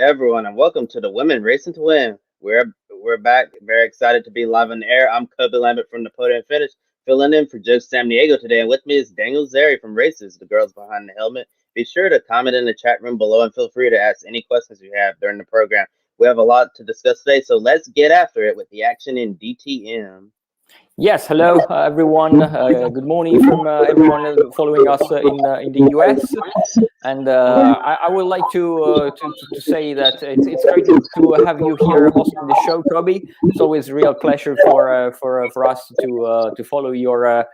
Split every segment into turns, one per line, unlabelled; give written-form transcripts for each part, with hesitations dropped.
everyone, and welcome to the Women Racing to Win. We're back, very excited to be live on the air. I'm Kobe Lambert from the Podium Finish, filling in for Joe Sam Diego today, and with me is Daniel Zeri from Races, the girls behind the helmet. Be sure to comment in the chat room below and feel free to ask any questions you have during the program. We have a lot to discuss today, so let's get after it with the action in DTM.
Yes, hello everyone. Good morning from everyone following us in the US. And I would like to say that it's great to have you here hosting the show, Toby. It's always a real pleasure for us to follow your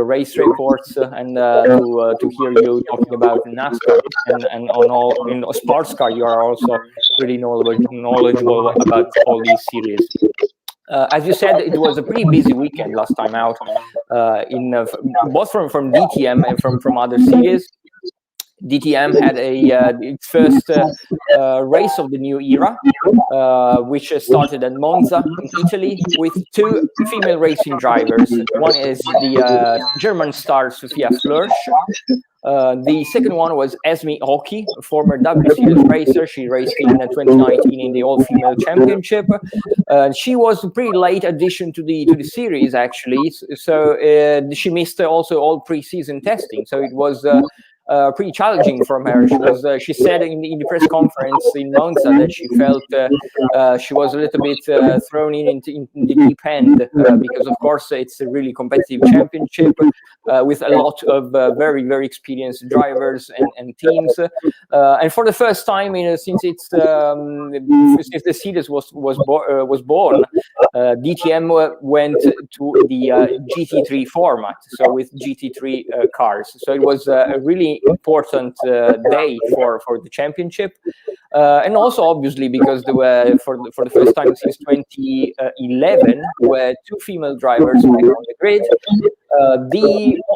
race reports and to hear you talking about NASCAR and on all in sports car. You are also really knowledgeable about all these series. As you said, it was a pretty busy weekend last time out, both from DTM and from other series. DTM had its first race of the new era, which started at Monza in Italy with two female racing drivers. One is the German star Sophia Flörsch. The second one was Esme Hockey, a former W Series racer. She raced in 2019 in the all-female championship. She was a pretty late addition to the series, actually. So she missed also all pre-season testing. So it was pretty challenging from her. She said in the press conference in Monza that she felt she was a little bit thrown in the deep end because, of course, it's a really competitive championship with a lot of very, very experienced drivers and teams. And for the first time since the series was born, DTM went to the GT3 format, so with GT3 cars. So it was a really important day for the championship, and also obviously because there were for the first time since 2011 were two female drivers back on the grid.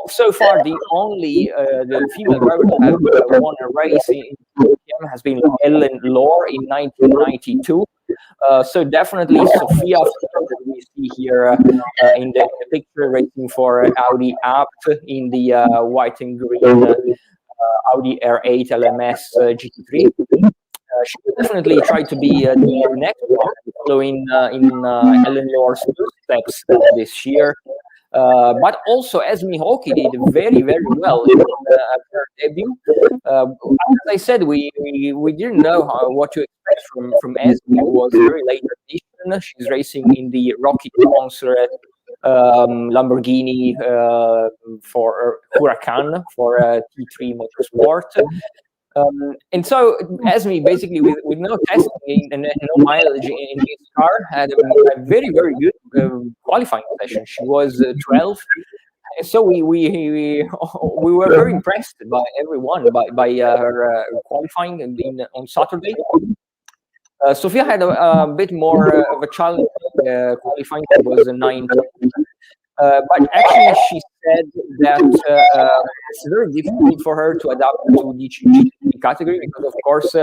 So far the only the female driver to have won a race in DTM has been Ellen Lohr in 1992. So definitely Sophia that we see here in the picture racing for Audi Apt in the white and green Audi R8 LMS GT3. She definitely tried to be the next one, following in Ellen Lohr's steps this year. But also Esme Hockey did very, very well in her debut. As I said, we didn't know what to expect from Esme. It was a very late addition. She's racing in the Rocky sponsor Lamborghini for Huracan for T3 Motorsport. And so Esme, basically with no testing and no mileage in his car, had a very, very good qualifying session. She was 12. And so we were very impressed by everyone by her qualifying on Saturday. Sophia had a bit more of a challenge qualifying. It was a 9. But actually, she said that it's very difficult for her to adapt to the GT category because, of course,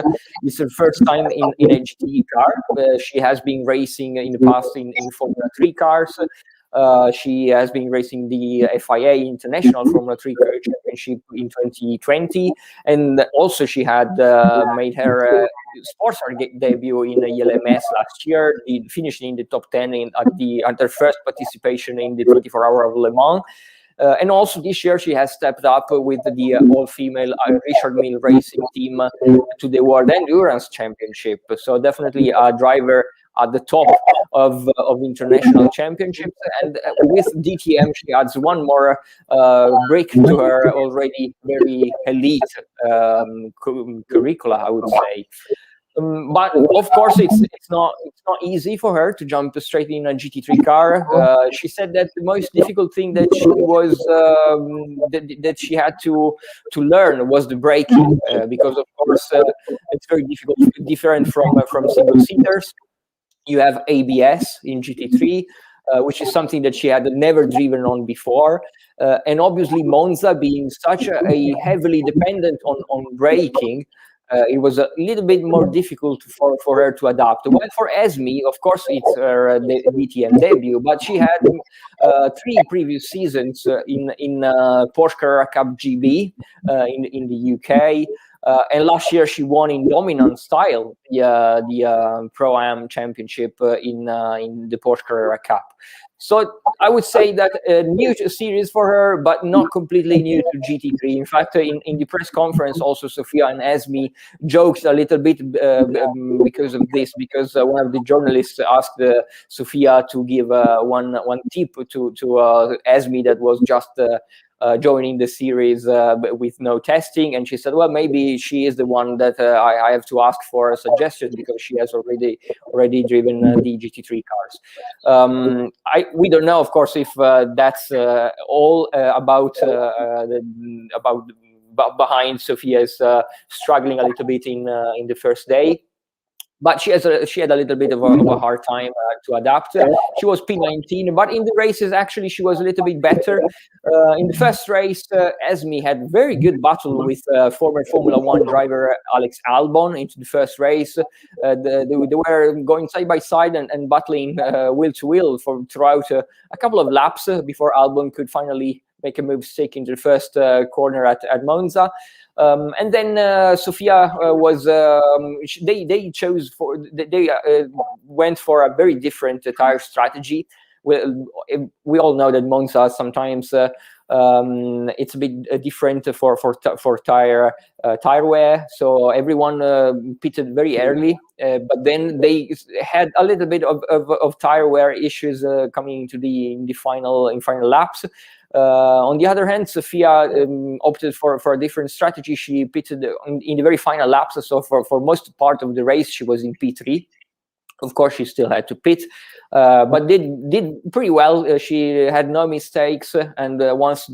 it's her first time in a GT car. She has been racing in the past in Formula 3 cars. She has been racing the FIA International Formula 3 Championship in 2020, and also she had made her sports car debut in the LMS last year, finishing in the top 10 at her first participation in the 24-hour of Le Mans. And also this year she has stepped up with the all-female Richard Mille Racing team to the World Endurance Championship. So definitely a driver at the top of international championships, and with DTM she adds one more brick to her already very elite curricula, I would say. But of course, it's not easy for her to jump straight in a GT3 car. She said that the most difficult thing that she had to learn was the braking, because of course it's very different from single seaters. You have ABS in GT3, which is something that she had never driven on before. And obviously Monza being such a heavily dependent on braking, it was a little bit more difficult for her to adapt. Well, for Esme, of course, it's her DTM debut, but she had 3 previous seasons in Porsche Carrera Cup GB in the UK. And last year she won in dominant style the Pro-Am Championship in the Porsche Carrera Cup. So I would say that a new series for her, but not completely new to GT3. In fact, in the press conference, also Sophia and Esme joked a little bit because of this, because one of the journalists asked Sophia to give one tip to Esme that was just joining the series with no testing, and she said, well, maybe she is the one that I have to ask for a suggestion, because she has already driven the GT3 cars. We don't know, of course, if that's all about behind Sophia's struggling a little bit in the first day. But she had a little bit of a hard time to adapt. She was P19, but in the races, actually, she was a little bit better. In the first race, Esme had very good battle with former Formula One driver Alex Albon into the first race. They were going side by side and battling wheel to wheel throughout a couple of laps before Albon could finally make a move stick into the first corner at Monza. And then Sophia was they went for a very different tire strategy. We all know that Monza sometimes it's a bit different for tire wear. So everyone pitted very early, but then they had a little bit of tire wear issues coming into the final laps. On the other hand, Sophia opted for a different strategy. She pitted in the very final laps, so for most part of the race she was in P3. Of course, she still had to pit, but did pretty well. She had no mistakes, and once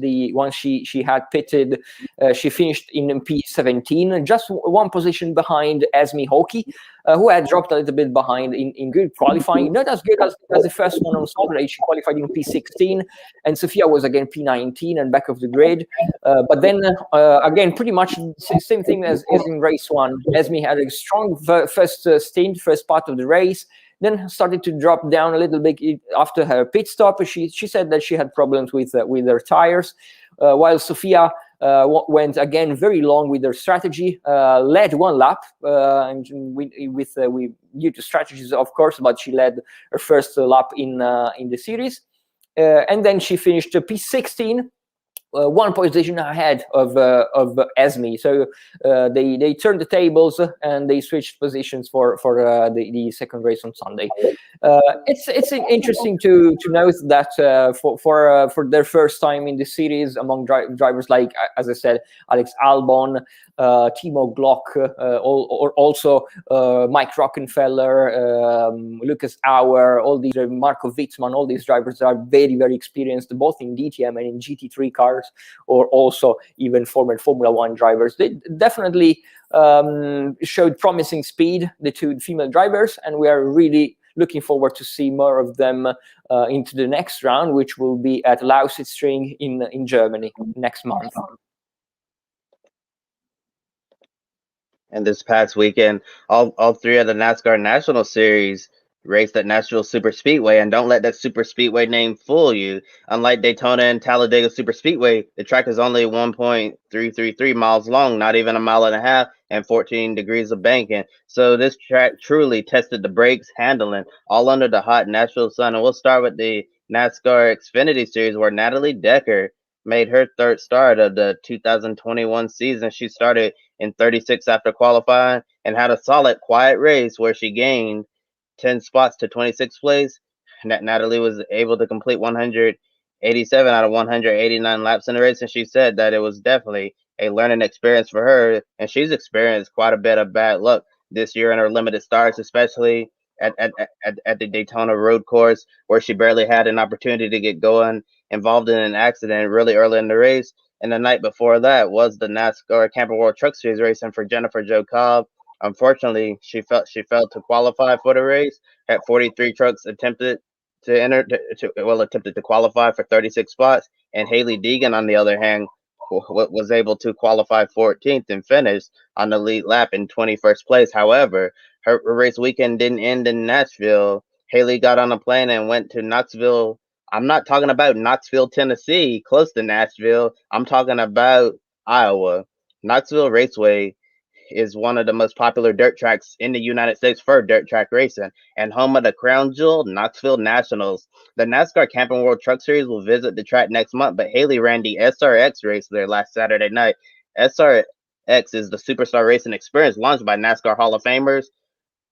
she had pitted, she finished in P17, just one position behind Esme Hockey, who had dropped a little bit behind in good qualifying. Not as good as the first one on Saturday. She qualified in P16, and Sophia was again P19 and back of the grid. But then again, pretty much same thing as in race one. Esme had a strong first part of the race, then started to drop down a little bit after her pit stop. She said that she had problems with her tires, while Sophia went again very long with her strategy, led one lap, and due to strategies, of course, but she led her first lap in the series, and then she finished P16. One position ahead of Esme, so they turned the tables and they switched positions for the second race on Sunday. It's interesting to note that for their first time in the series among drivers like, as I said, Alex Albon, Timo Glock, also Mike Rockenfeller, Lucas Auer, all these Marco Witzmann, all these drivers are very, very experienced both in DTM and in GT3 cars, or also even former Formula One drivers. They definitely showed promising speed, the two female drivers, and we are really looking forward to see more of them into the next round, which will be at Lausitzring in Germany next month.
And this past weekend, all three of the NASCAR National Series raced at Nashville Super Speedway, and don't let that Super Speedway name fool you. Unlike Daytona and Talladega Super Speedway, the track is only 1.333 miles long, not even a mile and a half, and 14 degrees of banking. So this track truly tested the brakes, handling, all under the hot Nashville sun. And we'll start with the NASCAR Xfinity Series, where Natalie Decker made her third start of the 2021 season. She started in 36 after qualifying and had a solid, quiet race where she gained 10 spots to 26th place. Natalie was able to complete 187 out of 189 laps in the race, and she said that it was definitely a learning experience for her, and she's experienced quite a bit of bad luck this year in her limited starts, especially at the Daytona road course, where she barely had an opportunity to get going, involved in an accident really early in the race. And the night before that was the NASCAR Camping World Truck Series racing for Jennifer Jo Cobb. Unfortunately, she failed to qualify for the race. Had 43 trucks attempted to qualify for 36 spots, and Hailie Deegan, on the other hand, was able to qualify 14th and finish on the lead lap in 21st place. However, her race weekend didn't end in Nashville. Hailie got on a plane and went to Knoxville. I'm not talking about Knoxville, Tennessee, close to Nashville. I'm talking about Iowa. Knoxville Raceway is one of the most popular dirt tracks in the United States for dirt track racing and home of the crown jewel Knoxville Nationals. The NASCAR Camping World Truck Series will visit the track next month, but Hailie ran the SRX race there last Saturday night. SRX is the superstar racing experience launched by NASCAR Hall of Famers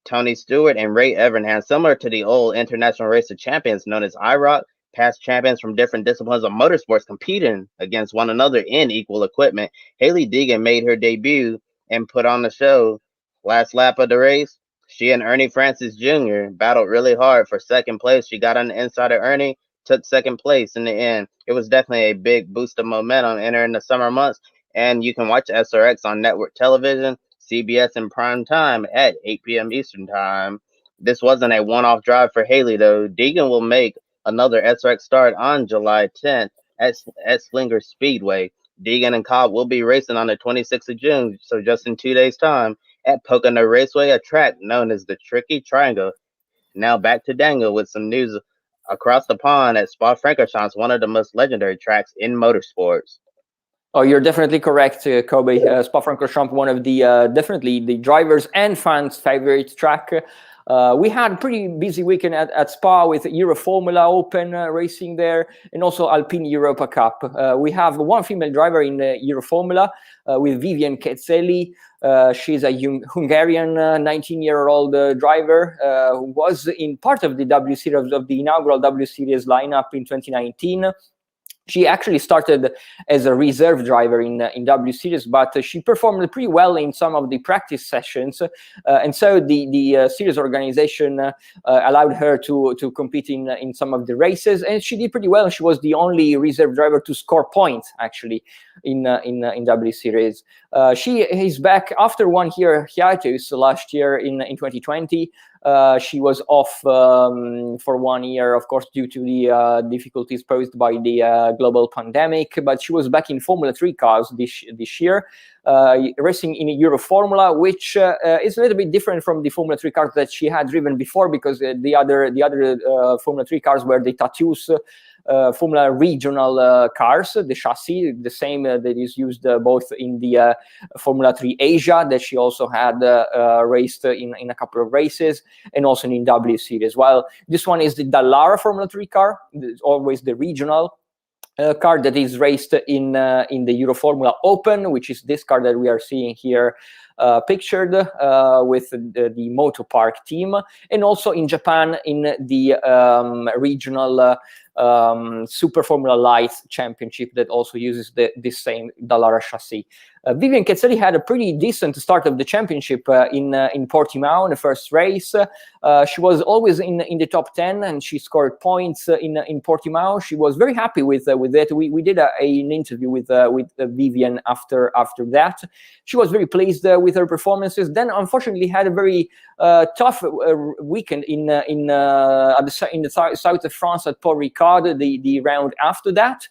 Tony Stewart and Ray Evernham, similar to the old International Race of Champions known as IROC. Past champions from different disciplines of motorsports competing against one another in equal equipment. Hailie Deegan made her debut and put on the show. Last lap of the race, she and Ernie Francis Jr. battled really hard for second place. She got on the inside of Ernie, took second place in the end. It was definitely a big boost of momentum entering the summer months, and you can watch SRX on network television, CBS in prime time at 8 p.m. Eastern time. This wasn't a one-off drive for Hailie, though. Deegan will make another SRX start on July 10th at Slinger Speedway. Deegan and Cobb will be racing on the 26th of June, so just in 2 days' time, at Pocono Raceway, a track known as the Tricky Triangle. Now back to Daniel with some news across the pond at Spa-Francorchamps, one of the most legendary tracks in motorsports.
Oh, you're definitely correct, Kobe. Spa-Francorchamps, one of the definitely the drivers and fans' favorite track. We had a pretty busy weekend at Spa with Euro Formula Open racing there, and also Alpine Europa Cup. We have one female driver in Euro Formula with Vivian Ketzelli. She's a Hungarian 19-year-old driver who was in part of the W Series, of the inaugural W Series lineup in 2019. She actually started as a reserve driver in W Series, but she performed pretty well in some of the practice sessions, and so the series organization allowed her to compete in some of the races, and she did pretty well. She was the only reserve driver to score points actually in W Series. She is back after 1 year hiatus last year in 2020. She was off for 1 year, of course, due to the difficulties posed by the global pandemic. But she was back in Formula 3 cars this year, racing in a Euro Formula, which is a little bit different from the Formula 3 cars that she had driven before, because the other Formula 3 cars were the Tatuus Formula regional cars, the chassis, the same that is used both in the Formula 3 Asia, that she also had raced in a couple of races, and also in W Series. While this one is the Dallara Formula 3 car, always the regional car that is raced in the Euro Formula Open, which is this car that we are seeing here pictured with the Moto Park team, and also in Japan in the regional Super Formula Light Championship that also uses this same Dallara chassis. Vivian Ketzelli had a pretty decent start of the championship in Portimao in the first race. She was always in the top 10, and she scored points in Portimao. She was very happy with it. We did an interview with Vivian after that. She was very pleased with her performances. Then, unfortunately, had a very tough weekend in the south of France at Paul Ricard, the round after that.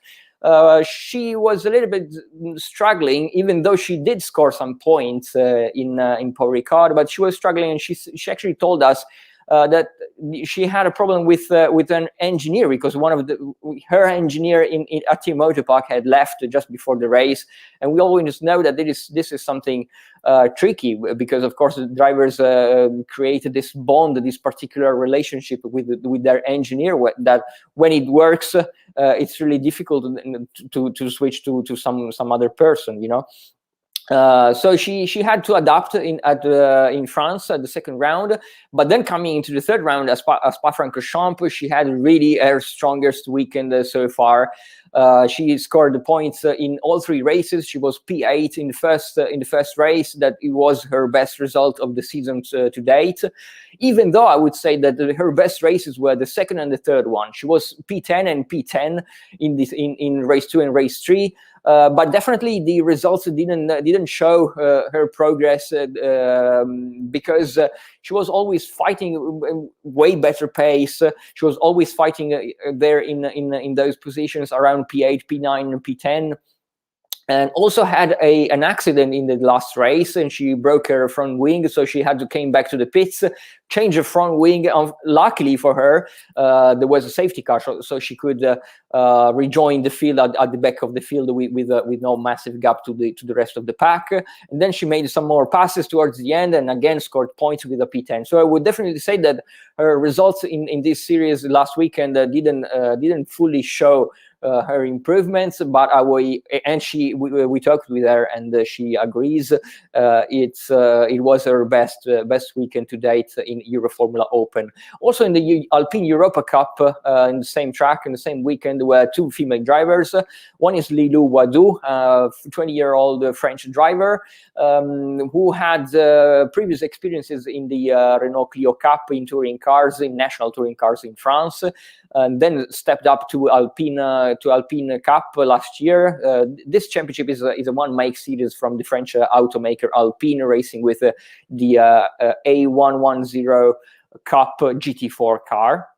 She was a little bit struggling, even though she did score some points in Paul Ricard, but she was struggling, and she actually told us that she had a problem with an engineer, because one of her engineer at Team Motopark had left just before the race, and we always know that this is something tricky, because of course the drivers created this bond, this particular relationship with their engineer, that when it works, it's really difficult to switch to some other person, you know. So she had to adapt in France at the second round, but then coming into the third round as Spa-Francorchamps, she had really her strongest weekend so far. She scored the points in all three races. She was P8 in the first race. That it was her best result of the season to date. Even though I would say that her best races were the second and the third one. She was P10 and P10 in race 2 and race 3. But definitely the results didn't show her progress because she was always fighting way better pace. She was always fighting there in those positions around P8, P9, and P10. and also had an accident in the last race, and she broke her front wing, so she had to came back to the pits, change her front wing. Luckily for her, there was a safety car, so she could rejoin the field at the back of the field with no massive gap to the rest of the pack. And then she made some more passes towards the end, and again scored points with a P10. So I would definitely say that her results in this series last weekend didn't fully show her improvements, but we talked with her, and she agrees. It was her best weekend to date in Euro Formula Open. Also in the Alpine Europa Cup, in the same track in the same weekend, were two female drivers. One is Lilou Wadou, 20-year-old French driver, who had previous experiences in the Renault Clio Cup in touring cars, in national touring cars in France, and then stepped up to Alpine Cup last year. This championship is a one-make series from the French automaker Alpine, racing with the A110 Cup GT4 car.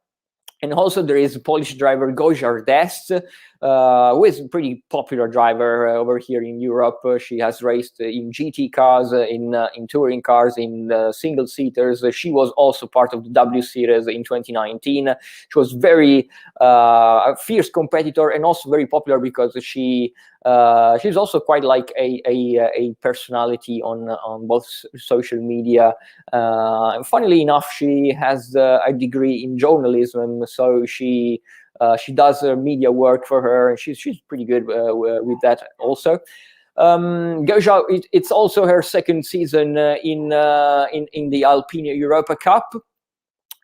And also there is a Polish driver, Gosia Dest, who is a pretty popular driver over here in Europe. She has raced in GT cars, in touring cars, in single-seaters. She was also part of the W Series in 2019. She was very a fierce competitor, and also very popular because she's also quite like a personality on both social media. And funnily enough, she has a degree in journalism, so she does media work for her, and she's pretty good with that also. Gosia, it's also her second season in the Alpine Europa Cup.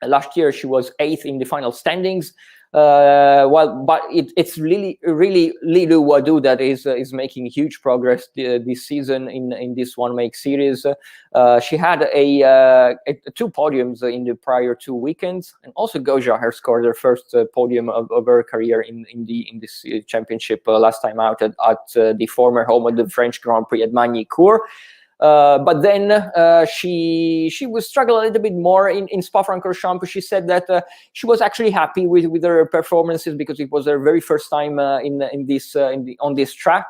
Last year she was 8th in the final standings. But it's really Lilou Wadou that is making huge progress this season in this one-make series. She had two podiums in the prior 2 weekends, and also Gosia has scored her first podium of her career in this championship last time out at the former home of the French Grand Prix at Magny-Cours. But then she would struggle a little bit more in Spa-Francorchamps. She said that she was actually happy with her performances because it was her very first time on this track,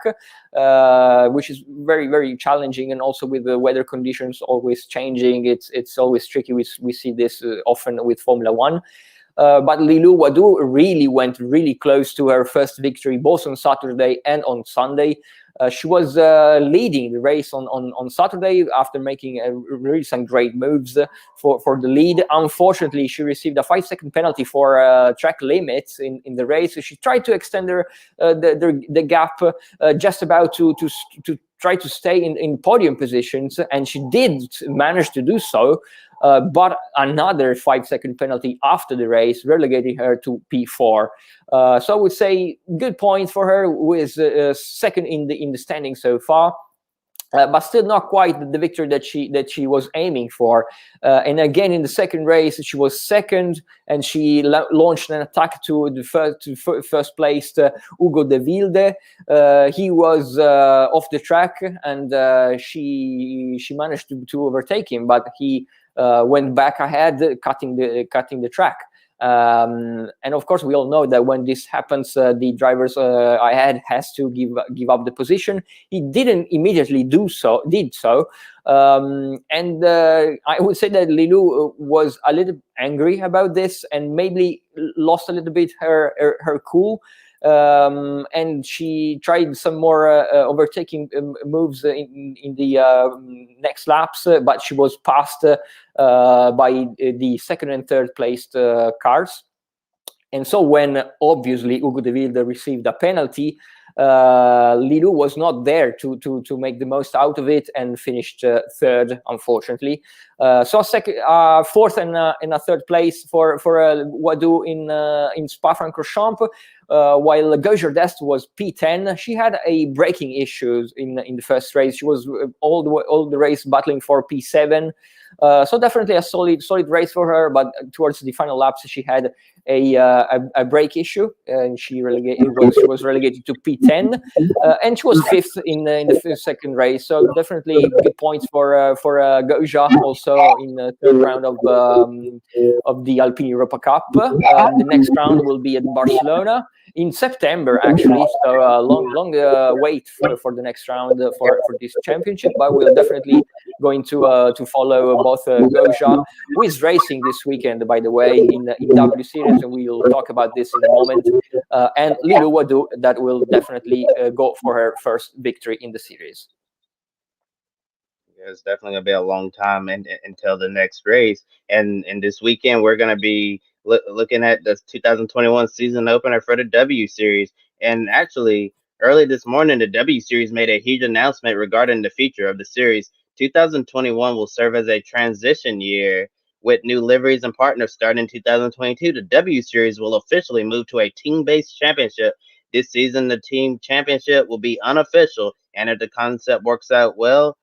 which is very, very challenging, and also with the weather conditions always changing. It's always tricky. We see this often with Formula One. But Lilou Wadou really went really close to her first victory, both on Saturday and on Sunday. She was leading the race on Saturday after making really some great moves for the lead. Unfortunately, she received a 5-second penalty for track limits in the race. So she tried to extend the gap, just about to try to stay in podium positions, and she did manage to do so. But another 5-second penalty after the race, relegating her to P4. So I would say good point for her, who is second in the standing so far. But still not quite the victory that she was aiming for. And again, in the second race, she was second, and she launched an attack to the first placed Hugo de Wilde. He was off the track, and she managed to overtake him, but he went back ahead, cutting the track. And of course, we all know that when this happens, the drivers ahead has to give up the position. He didn't immediately did so. And I would say that Lilou was a little angry about this, and maybe lost a little bit her cool. And she tried some more overtaking moves in the next laps, but she was passed by the second and third placed cars. And so when obviously Hugo de Wilde received a penalty, Lilou was not there to make the most out of it, and finished third, unfortunately. So fourth and a third place for Wadou in Spa-Francorchamps, while Gosia Dest was P10. She had a braking issues in the first race. She was all the race battling for P7. So definitely a solid race for her, but towards the final laps she had a brake issue, and she was relegated to P10, and she was fifth in the second race. So definitely good points for Goja, also in the third round of the Alpine Europa Cup. The next round will be at Barcelona in September, actually. So long wait for the next round for this championship, but we're definitely going to follow both Goja, who is racing this weekend, by the way, in W Series, and we'll talk about this in a moment, and Lilou Wadou, that will definitely go for her first victory in the series.
Yeah, it's definitely gonna be a long time until the next race. And this weekend we're gonna be looking at the 2021 season opener for the W Series. And actually, early this morning, the W Series made a huge announcement regarding the future of the series. 2021 will serve as a transition year with new liveries and partners starting in 2022. The W Series will officially move to a team-based championship. This season, the team championship will be unofficial, and if the concept works out well,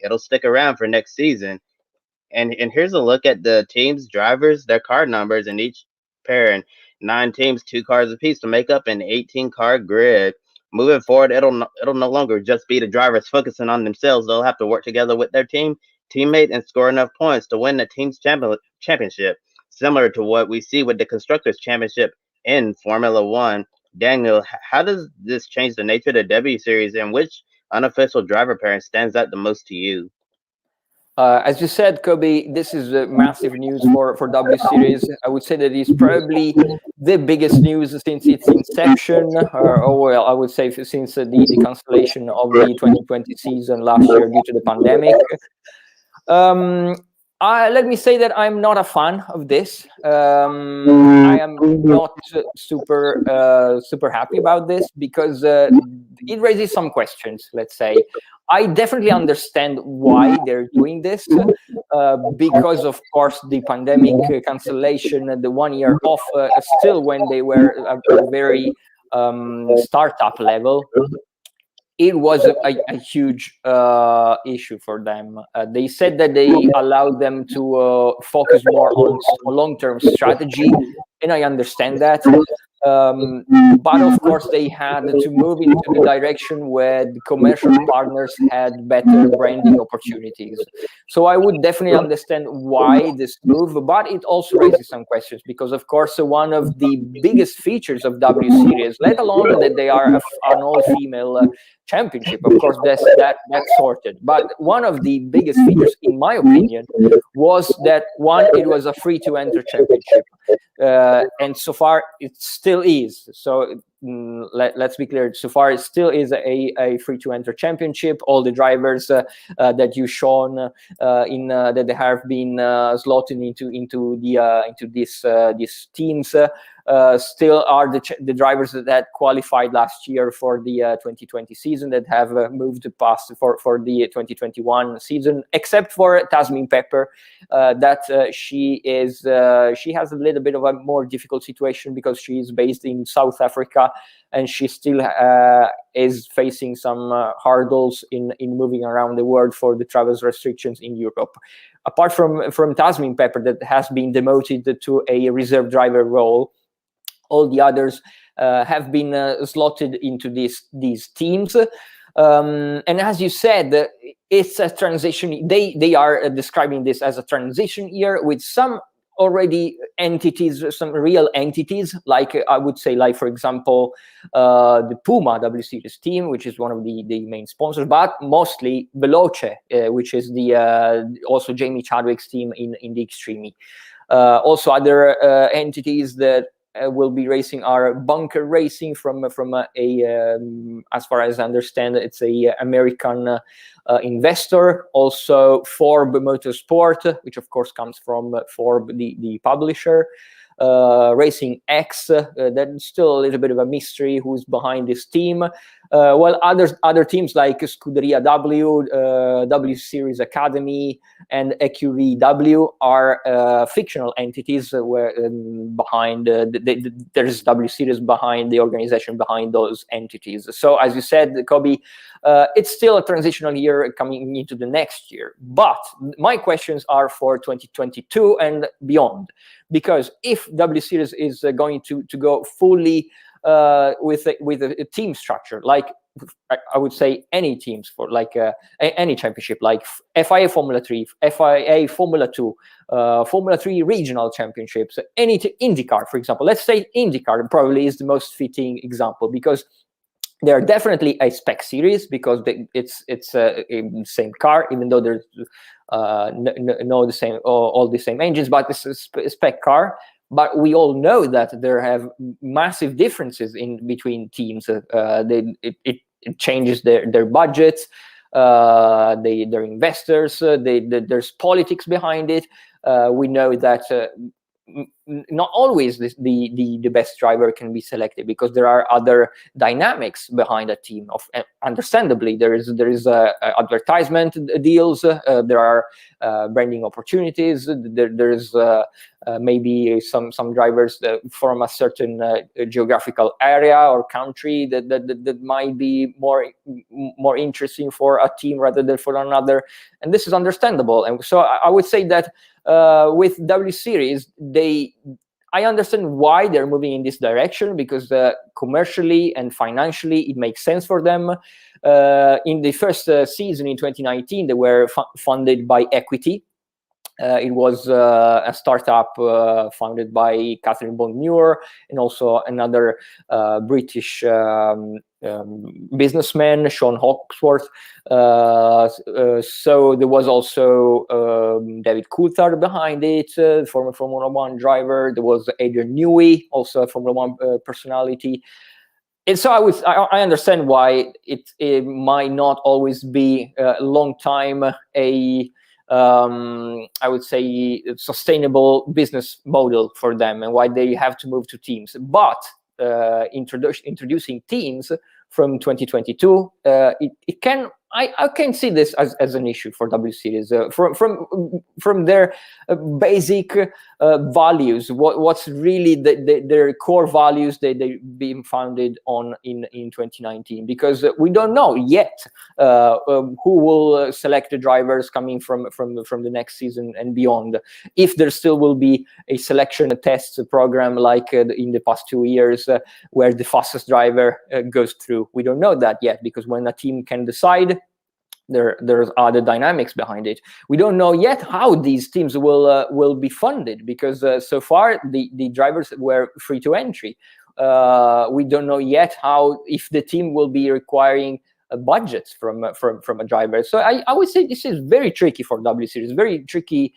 it'll stick around for next season. And here's a look at the teams, drivers, their car numbers in each pair, and 9 teams, 2 cars apiece to make up an 18-car grid. Moving forward, it'll no longer just be the drivers focusing on themselves. They'll have to work together with their teammate, and score enough points to win the team's championship, similar to what we see with the constructors championship in Formula One. Daniel, how does this change the nature of the W Series, and which unofficial driver pairing stands out the most to you?
As you said, Kobe, this is massive news for W Series. I would say that it's probably the biggest news since its inception, or well, I would say since the cancellation of the 2020 season last year due to the pandemic. Let me say that I'm not a fan of this. I am not super happy about this because it raises some questions, let's say. I definitely understand why they're doing this, because of course the pandemic cancellation, the 1 year off, still when they were at a very startup level, it was a huge issue for them. They said that they allowed them to focus more on long-term strategy, and I understand that. But of course, they had to move into the direction where the commercial partners had better branding opportunities. So I would definitely understand why this move, but it also raises some questions because, of course, one of the biggest features of W Series, let alone that they are an all-female championship, of course, that's sorted. But one of the biggest features, in my opinion, was that one, it was a free-to-enter championship. And so far it still is. So let's be clear, so far it still is a free-to-enter championship. All the drivers that you've shown that they have been slotted into these teams still are the drivers that qualified last year for the 2020 season, that have moved past for the 2021 season, except for Tasmin Pepper, that she has a little bit of a more difficult situation because she is based in South Africa, and she still is facing some hurdles in moving around the world for the travel restrictions in Europe. Apart from Tasmin Pepper, that has been demoted to a reserve driver role, all the others have been slotted into these teams. And as you said, it's a transition. They are describing this as a transition year with some already entities, some real entities, like I would say, like for example, the Puma W Series team, which is one of the main sponsors, but mostly Veloce, which is the also Jamie Chadwick's team in the Extreme. Also other entities that will be racing are Bunker Racing from as far as I understand, it's a American investor. Also Forb Motorsport, which of course comes from Forb, the publisher. Racing X, that's still a little bit of a mystery who's behind this team. While other teams like Scuderia W, W Series Academy, and EQVW are fictional entities where behind there's W Series behind the organization behind those entities. So as you said, Kobe, it's still a transitional year coming into the next year. But my questions are for 2022 and beyond, because if W Series is going to go fully with a team structure, like I would say any teams for like any championship, like FIA Formula 3, FIA Formula 2, Formula 3 regional championships, any IndyCar, for example. Let's say IndyCar probably is the most fitting example, because they are definitely a spec series, because it's a same car, even though there's no the same all the same engines, but it's a spec car. But we all know that there have massive differences in between teams. It changes their budgets, their investors. There's politics behind it. We know that not always the best driver can be selected, because there are other dynamics behind a team. Understandably, there is advertisement deals, there are branding opportunities, there's maybe some drivers from a certain geographical area or country that might be more interesting for a team rather than for another, and this is understandable. And so I would say that with W Series, I understand why they're moving in this direction, because commercially and financially it makes sense for them. In the first season in 2019, they were funded by equity. It was a startup founded by Catherine Bond-Muir and also another British businessman, Sean Hawksworth. So there was also David Coulthard behind it, former Formula One driver. There was Adrian Newey, also a Formula One personality. And so I understand why it might not always be a long time I would say sustainable business model for them, and why they have to move to teams. But introducing teams from 2022, it can I can see this as an issue for W Series from their basic values. What's really their core values they being founded on in 2019, because we don't know yet who will select the drivers coming from the next season and beyond. If there still will be a selection test program like in the past 2 years, where the fastest driver goes through, we don't know that yet, because when a team can decide, there's other dynamics behind it. We don't know yet how these teams will be funded, because so far the drivers were free to entry. We don't know yet if the team will be requiring budgets from a driver. So I would say this is very tricky for W Series, very tricky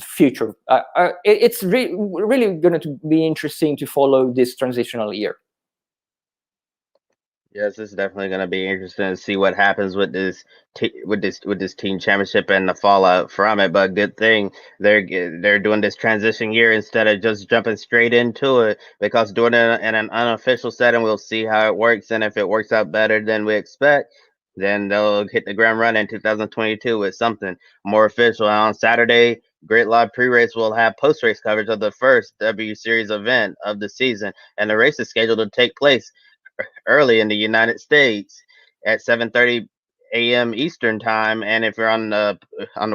future. It's really going to be interesting to follow this transitional year.
Yes, it's definitely going to be interesting to see what happens with this team championship and the fallout from it. But good thing they're doing this transition year instead of just jumping straight into it, because doing it in an unofficial setting, we'll see how it works, and if it works out better than we expect, then they'll hit the ground running in 2022 with something more official. And on Saturday, Great Live Pre-Race will have post-race coverage of the first W Series event of the season, and the race is scheduled to take place early in the United States at 7:30 a.m. Eastern time, and if you're on the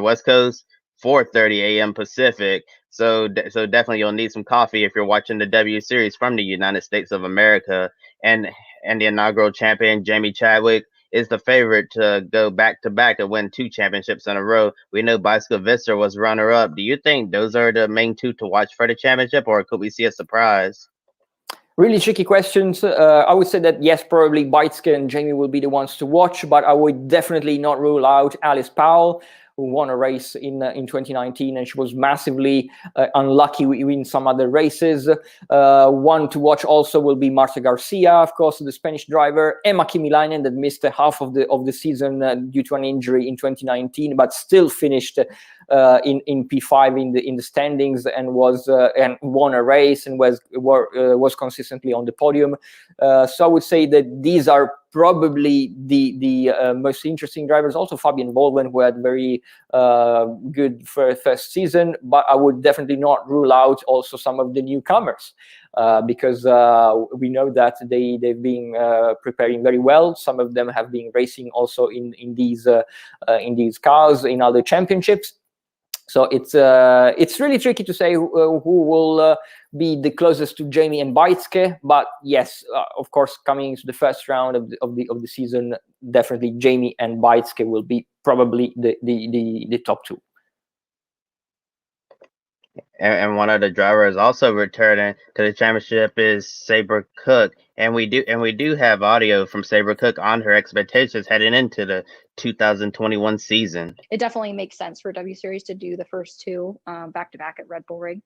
West Coast, 4:30 a.m. Pacific. So definitely you'll need some coffee if you're watching the W Series from the United States of America. And the inaugural champion, Jamie Chadwick, is the favorite to go back to back to win 2 championships in a row. We know Bicycle Visser was runner up. Do you think those are the main 2 to watch for the championship, or could we see a surprise?
Really tricky questions. I would say that yes, probably Beitske and Jamie will be the ones to watch, but I would definitely not rule out Alice Powell, who won a race in 2019, and she was massively unlucky in some other races. One to watch also will be Marta Garcia, of course, the Spanish driver. Emma Kimiläinen, that missed half of the season due to an injury in 2019, but still finished in P5 in the standings, and won a race and was consistently on the podium. So I would say that these are probably the most interesting drivers. Also Fabian Baldwin, who had very good first season, but I would definitely not rule out also some of the newcomers, because we know that they've been preparing very well. Some of them have been racing also in these cars in other championships. So it's really tricky to say who will be the closest to Jamie and Beitske. But yes, of course, coming into the first round of the season, definitely Jamie and Beitske will be probably the top two.
And one of the drivers also returning to the championship is Sabre Cook, and we do have audio from Sabre Cook on her expectations heading into the 2021 season.
It definitely makes sense for W Series to do the first two back to back at Red Bull Ring,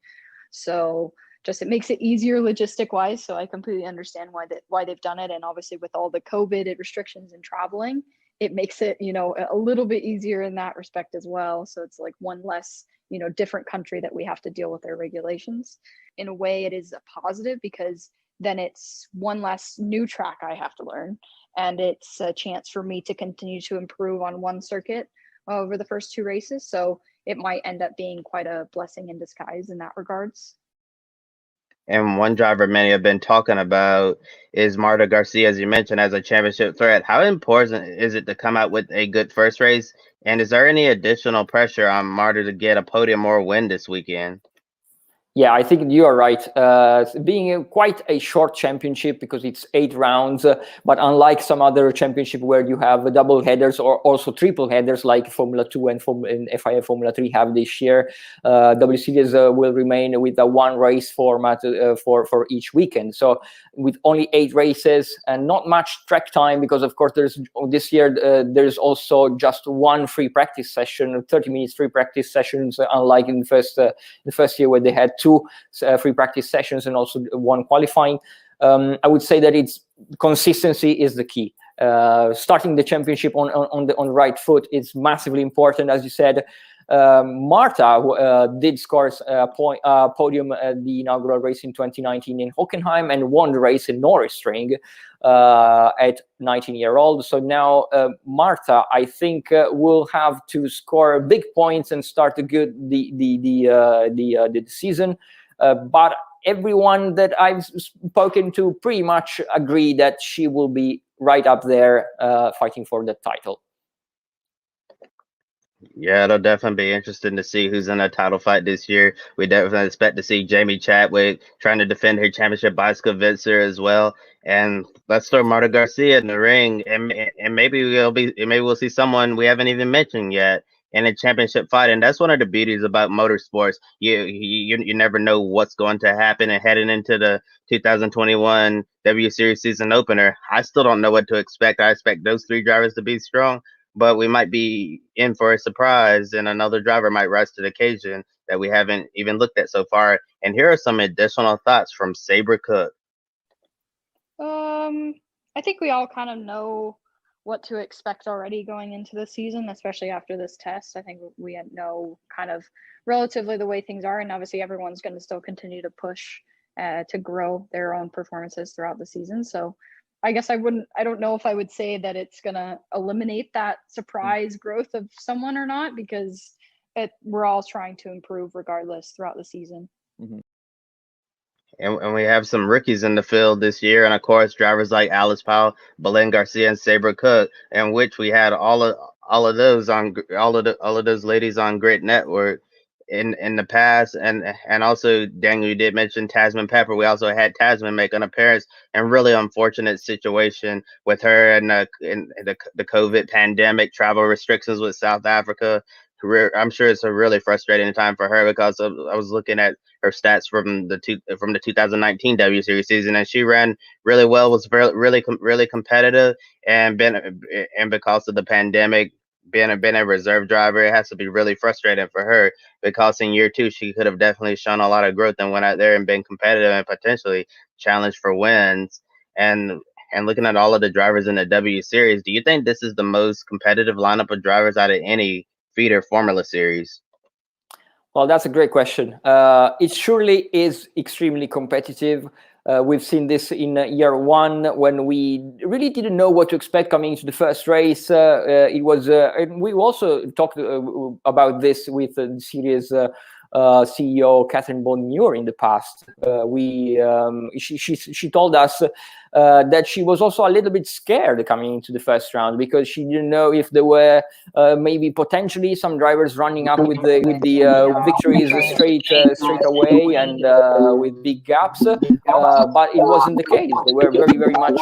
so just it makes it easier logistic wise. So I completely understand why they've done it, and obviously with all the COVID restrictions and traveling, it makes it a little bit easier in that respect as well. So it's like one less different country that we have to deal with their regulations. In a way, it is a positive because then it's one less new track I have to learn, and it's a chance for me to continue to improve on one circuit over the first two races. So it might end up being quite a blessing in disguise in that regards.
And one driver many have been talking about is Marta Garcia, as you mentioned, as a championship threat. How important is it to come out with a good first race? And is there any additional pressure on Marta to get a podium or win this weekend?
Yeah, I think you are right. Being quite a short championship because it's 8 rounds, but unlike some other championship where you have double headers or also triple headers like Formula 2 and FIA Formula 3 have this year, W Series will remain with a one race format for each weekend. So with only 8 races and not much track time, because of course this year there's also just one free practice session, 30 minutes free practice sessions, unlike in the first year where they had 2 free practice sessions and also 1 qualifying. I would say that it's consistency is the key. Starting the championship on the right foot is massively important, as you said. Marta did score a podium at the inaugural race in 2019 in Hockenheim and won the race in Norrisring at 19-year-old. So now Marta, I think, will have to score big points and start the season. But everyone that I've spoken to pretty much agree that she will be right up there fighting for the title.
Yeah, it'll definitely be interesting to see who's in a title fight this year. We definitely expect to see Jamie Chadwick trying to defend her championship bicycle Vitzer as well. And let's throw Marta Garcia in the ring, and maybe we'll see someone we haven't even mentioned yet in a championship fight. And that's one of the beauties about motorsports. You never know what's going to happen. And heading into the 2021 W Series season opener, I still don't know what to expect. I expect those 3 drivers to be strong, but we might be in for a surprise, and another driver might rise to the occasion that we haven't even looked at so far. And here are some additional thoughts from Sabre Cook.
I think we all kind of know what to expect already going into the season, especially after this test. I think we know kind of relatively the way things are, and obviously everyone's going to still continue to push to grow their own performances throughout the season. So I guess I don't know if I would say that it's going to eliminate that surprise growth of someone or not, because we're all trying to improve regardless throughout the season.
Mm-hmm.
And we have some rookies in the field this year, and of course drivers like Alice Powell, Belen Garcia, and Sabre Cook, in which we had all of those ladies on Grit Network in the past, and also Daniel, you did mention Tasman Pepper. We also had Tasman make an appearance, and really unfortunate situation with her and the COVID pandemic, travel restrictions with South Africa. I'm sure it's a really frustrating time for her, because I was looking at her stats from the 2019 W Series season, and she ran really well, was really competitive, and because of the pandemic, being a reserve driver, it has to be really frustrating for her, because in year 2 she could have definitely shown a lot of growth and went out there and been competitive and potentially challenged for wins. And looking at all of the drivers in the W Series, do you think this is the most competitive lineup of drivers out of any feeder Formula Series?
Well, that's a great question. It surely is extremely competitive. We've seen this in year one when we really didn't know what to expect coming into the first race. It was, and we also talked about this with the series CEO Catherine Bonnemure in the past. She told us that she was also a little bit scared coming into the first round because she didn't know if there were maybe potentially some drivers running up with the victories straight away and with big gaps, but it wasn't the case. They were very much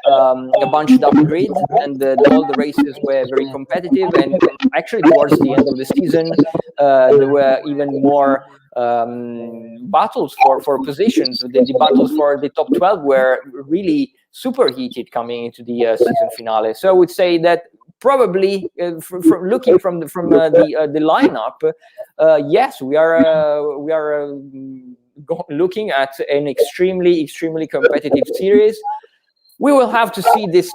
a bunched up grid, and all the races were very competitive. And actually, towards the end of the season, there were even more battles for positions. The battles for the top 12 were really super heated coming into the season finale. So I would say that probably from looking from the lineup, yes, we are looking at an extremely competitive series. We will have to see these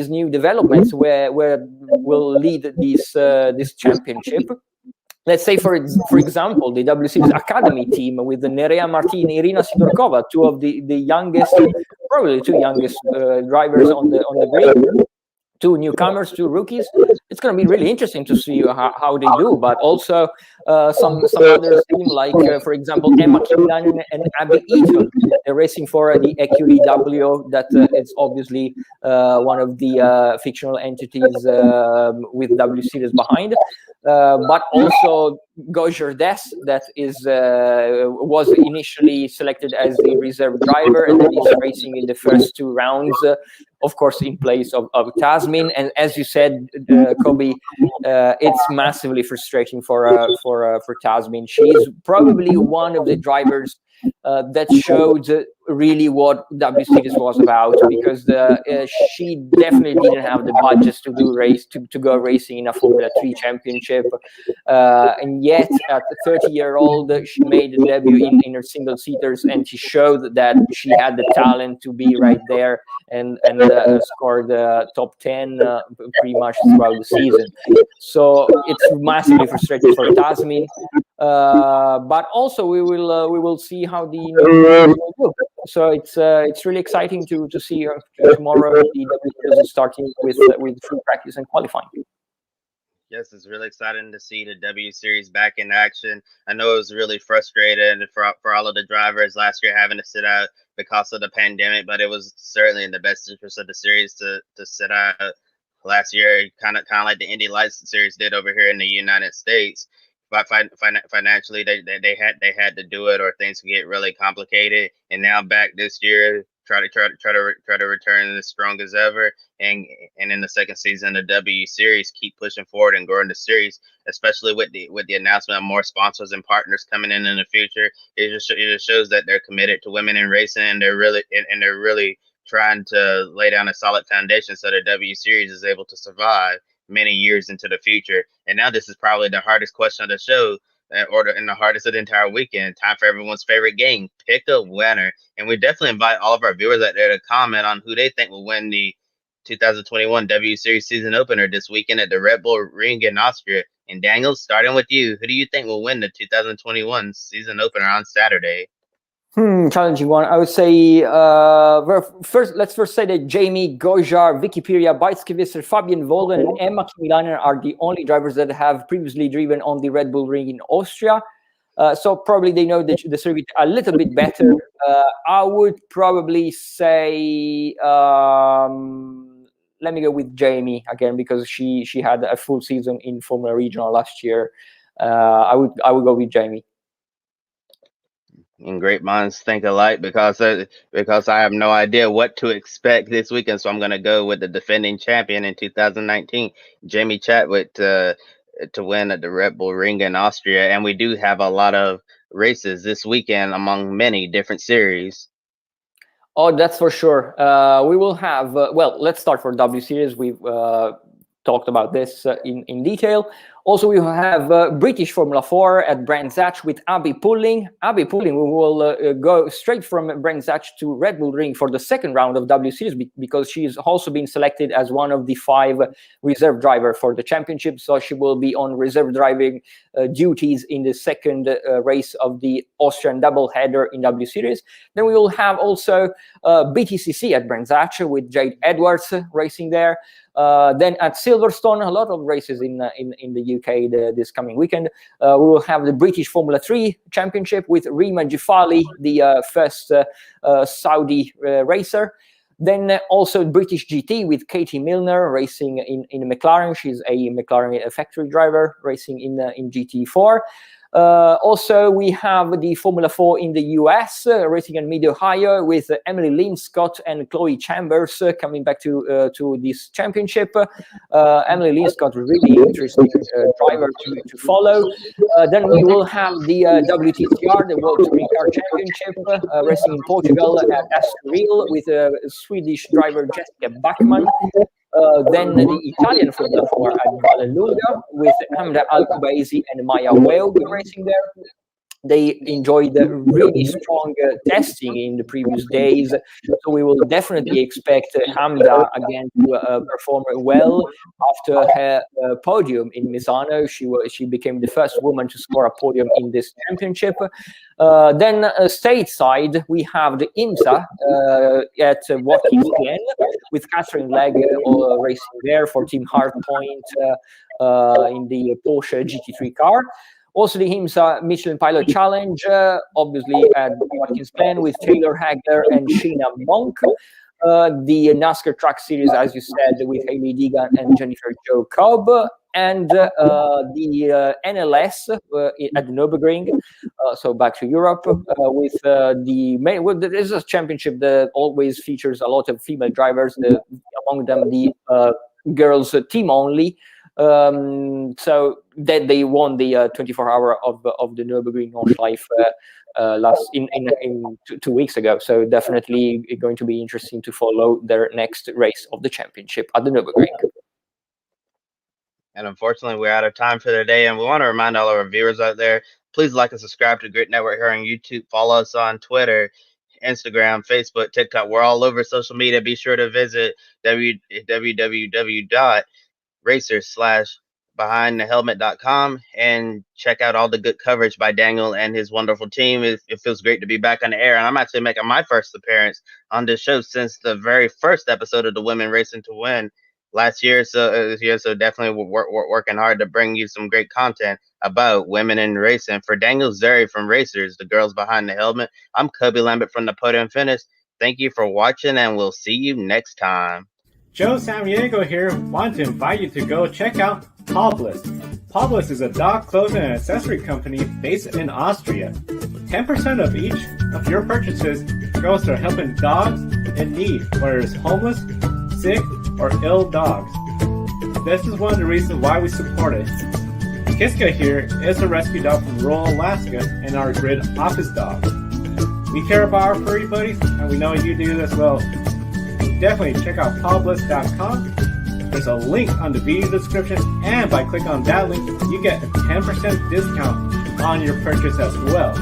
new developments where will lead this championship. Let's say, for example, the W Series Academy team with Nerea Martin, Irina Sidorkova, two of the youngest, probably two youngest drivers on the grid. Two newcomers, two rookies. It's going to be really interesting to see how they do. But also some others team like, for example, Emma Kilanen and Abby Eaton. They're racing for the EQEW. That is obviously one of the fictional entities with W Series behind. But also Gojer Des, that was initially selected as the reserve driver, and then he's racing in the first two rounds, of course, in place of Tasmin. And as you said, Kobe, it's massively frustrating for Tasmin. She's probably one of the drivers that showed really what W Series was about, because she definitely didn't have the budgets to go racing in a Formula 3 championship, and yet at 30-year-old she made a debut in her single seaters, and she showed that she had the talent to be right there and scored top 10 pretty much throughout the season. So it's massively frustrating for Tasmin, but also we will see how the will do. So it's really exciting to see tomorrow the W Series is starting with free practice and qualifying.
Yes, it's really exciting to see the W Series back in action. I know it was really frustrating for all of the drivers last year having to sit out because of the pandemic, but it was certainly in the best interest of the series to sit out last year, kind of like the Indy Lights series did over here in the United States. But financially, they had to do it, or things would get really complicated. And now back this year, try to return as strong as ever. And in the second season of the W Series, keep pushing forward and growing the series, especially with the announcement of more sponsors and partners coming in the future. It just shows that they're committed to women in racing, and they're really trying to lay down a solid foundation so the W Series is able to survive many years into the future. And now this is probably the hardest question of the show, and the hardest of the entire weekend. Time for everyone's favorite game: pick a winner. And we definitely invite all of our viewers out there to comment on who they think will win the 2021 W Series season opener this weekend at the Red Bull Ring in Austria. And Daniel, starting with you, who do you think will win the 2021 season opener on Saturday?
Challenging one. I would say let's first say that Jamie, Gojar, Vicky Piria, Beitske-Visser, Fabian Volden, and Emma Kilanen are the only drivers that have previously driven on the Red Bull Ring in Austria. So probably they know the circuit a little bit better. I would probably say let me go with Jamie again, because she had a full season in Formula Regional last year. I would go with Jamie.
And great minds think alike, because I have no idea what to expect this weekend. So I'm going to go with the defending champion in 2019, Jamie Chadwick, to win at the Red Bull Ring in Austria. And we do have a lot of races this weekend among many different series.
Oh, that's for sure. We will have, well, let's start for W Series. We've talked about this in detail. Also, we have British Formula 4 at Brands Hatch with Abby Pulling. Abby Pulling will go straight from Brands Hatch to Red Bull Ring for the second round of W Series because she's also been selected as one of the 5 reserve driver for the championship. So she will be on reserve driving duties in the second race of the Austrian doubleheader in W Series. Then we will have also BTCC at Brands Hatch with Jade Edwards racing there. Then at Silverstone, a lot of races in the UK this coming weekend. We will have the British Formula 3 Championship with Rima Jafali, the first Saudi racer. Then also British GT with Katie Milner racing in McLaren. She's a McLaren factory driver racing in GT4. Also, we have the Formula 4 in the US, racing in Mid-Ohio with Emily Lynn Scott and Chloe Chambers coming back to this championship. Emily Lynn Scott, really interesting driver to follow. Then we will have the WTCR, the World Touring Car Championship, racing in Portugal at Estoril with Swedish driver Jessica Bachmann. Then the Italian Formula 4 at Vallelunga with Hamda Al-Kubaisi and Maya Whale racing there. They enjoyed really strong testing in the previous days, so we will definitely expect Hamda again to perform well after her podium in Misano. She became the first woman to score a podium in this championship. Then stateside, we have the IMSA at Watkins Glen with Catherine Legg racing there for Team Hardpoint in the Porsche GT3 car. Also, the IMSA Michelin Pilot Challenge, obviously at Watkins Glen with Taylor Hagler and Sheena Monk. The NASCAR Truck Series, as you said, with Hailie Deegan and Jennifer Jo Cobb. And the NLS at the Nürburgring, so back to Europe, with there's a championship that always features a lot of female drivers, among them the girls team only. So that they won the 24-hour of the Nürburgring Nordschleife last in 2 weeks ago. So definitely going to be interesting to follow their next race of the championship at the Nürburgring.
And unfortunately, we're out of time for today. And we want to remind all of our viewers out there, please like and subscribe to Grit Network here on YouTube. Follow us on Twitter, Instagram, Facebook, TikTok. We're all over social media. Be sure to visit www.racers/behindthehelmet.com and check out all the good coverage by Daniel and his wonderful team. It feels great to be back on the air. And I'm actually making my first appearance on this show since the very first episode of the Women Racing to Win last year. So definitely we're working hard to bring you some great content about women in racing. For Daniel Zeri from Racers, the girls behind the helmet, I'm Cubby Lambert from the Podium Finish. Thank you for watching, and we'll see you next time.
Joe Samaniego here. Want to invite you to go check out Poblis. Poblis is a dog clothing and accessory company based in Austria. 10% of each of your purchases goes to helping dogs in need, whether it's homeless, sick, or ill dogs. This is one of the reasons why we support it. Kiska here is a rescue dog from rural Alaska and our grid office dog. We care about our furry buddies, and we know you do as well. Definitely check out Poblis.com. There's a link on the video description, and by clicking on that link, you get a 10% discount on your purchase as well.